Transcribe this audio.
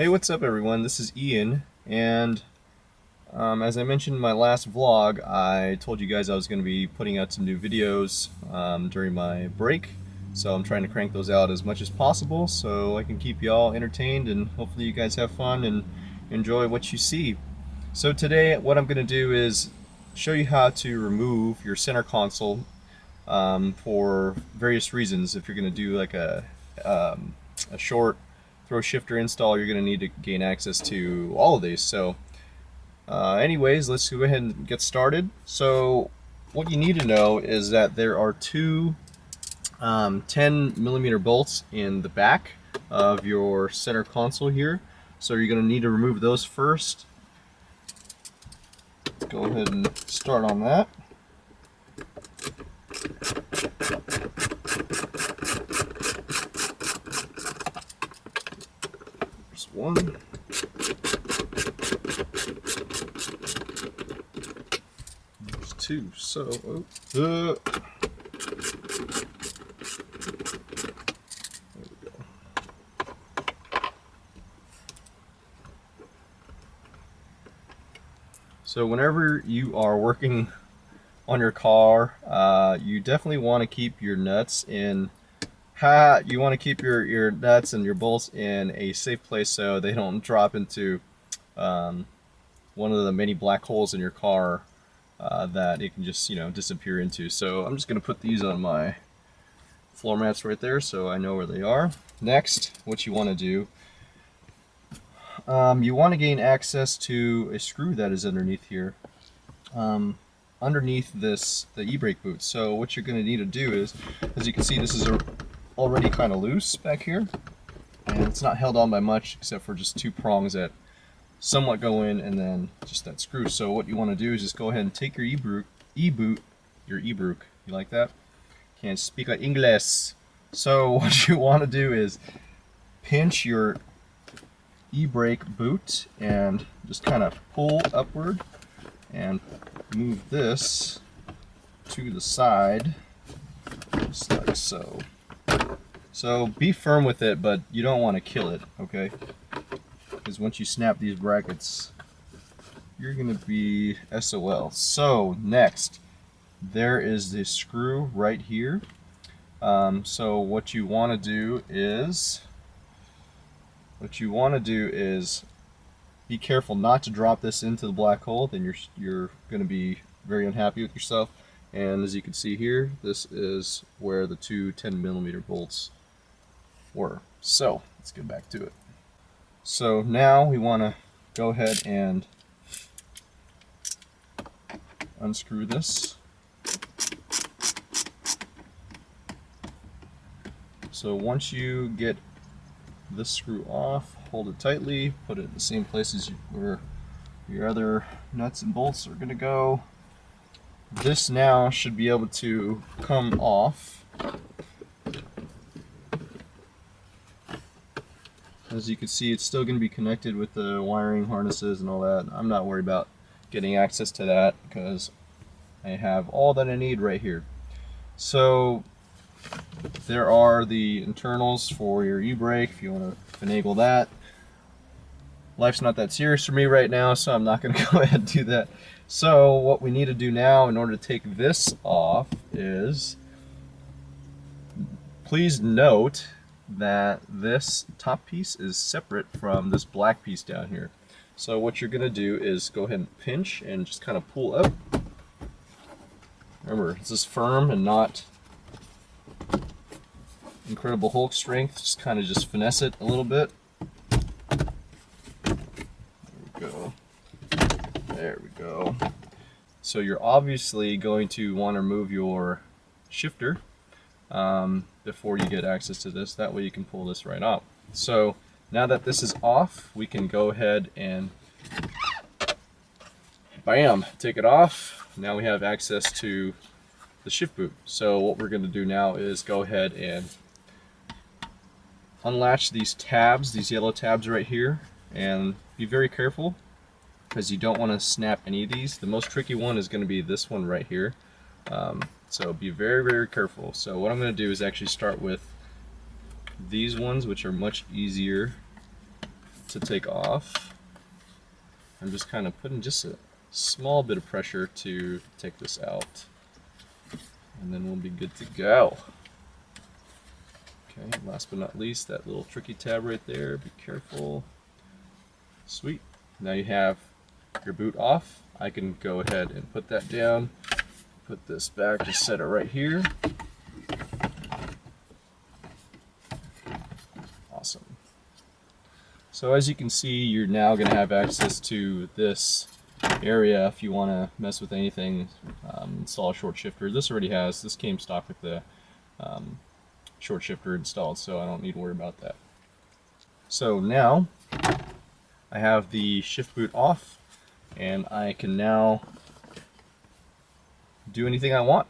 Hey, what's up everyone? This is Ian, and as I mentioned in my last vlog, I told you guys I was going to be putting out some new videos during my break, so I'm trying to crank those out as much as possible so I can keep y'all entertained and hopefully you guys have fun and enjoy what you see. So today what I'm going to do is show you how to remove your center console for various reasons. If you're going to do like a short throw shifter install, you're going to need to gain access to all of these. So anyways, let's go ahead and get started. So what you need to know is that there are two 10mm bolts in the back of your center console here. So you're going to need to remove those first. Let's go ahead and start on that. There's one. There's two. So, there we go. So whenever you are working on your car, you definitely want to keep your nuts in. You want to keep your nuts and your bolts in a safe place so they don't drop into one of the many black holes in your car that it can just disappear into. So I'm just going to put these on my floor mats right there so I know where they are. Next, what you want to do, you want to gain access to a screw that is underneath here. Underneath the e-brake boot. So what you're going to need to do is, as you can see, this is already kind of loose back here, and it's not held on by much except for just two prongs that somewhat go in and then just that screw. So what you want to do is just go ahead and take your e-brake, you like that? Can't speak like English. So what you want to do is pinch your e-brake boot and just kind of pull upward and move this to the side, just like so. So be firm with it, but you don't want to kill it, okay? Because once you snap these brackets, you're going to be SOL. So next, there is this screw right here. So what you want to do is be careful not to drop this into the black hole. Then you're going to be very unhappy with yourself. And as you can see here, this is where the two 10mm bolts were. So let's get back to it. So now we want to go ahead and unscrew this. So once you get this screw off, hold it tightly, put it in the same place as where your other nuts and bolts are going to go. This now should be able to come off. As you can see, it's still going to be connected with the wiring harnesses and all that. I'm not worried about getting access to that because I have all that I need right here. So there are the internals for your e-brake if you want to finagle that. Life's not that serious for me right now, so I'm not going to go ahead and do that. So what we need to do now in order to take this off is, please note that this top piece is separate from this black piece down here. So what you're going to do is go ahead and pinch and just kind of pull up. Remember, this is firm and not incredible Hulk strength. Just kind of just finesse it a little bit. There we go. So you're obviously going to want to remove your shifter before you get access to this. That way you can pull this right off. So now that this is off, we can go ahead and bam, take it off. Now we have access to the shift boot. So what we're going to do now is go ahead and unlatch these tabs, these yellow tabs right here, and be very careful because you don't want to snap any of these. The most tricky one is going to be this one right here. So be very, very careful. So what I'm going to do is actually start with these ones, which are much easier to take off, I'm just kind of putting just a small bit of pressure to take this out, and then we'll be good to go. Okay, last but not least, that little tricky tab right there, be careful. Sweet. Now you have your boot off. I can go ahead and put that down, put this back, just set it right here. Awesome. So as you can see, you're now going to have access to this area if you want to mess with anything, install a short shifter. This already has, this came stock with the short shifter installed, so I don't need to worry about that. So now I have the shift boot off, and I can now do anything I want.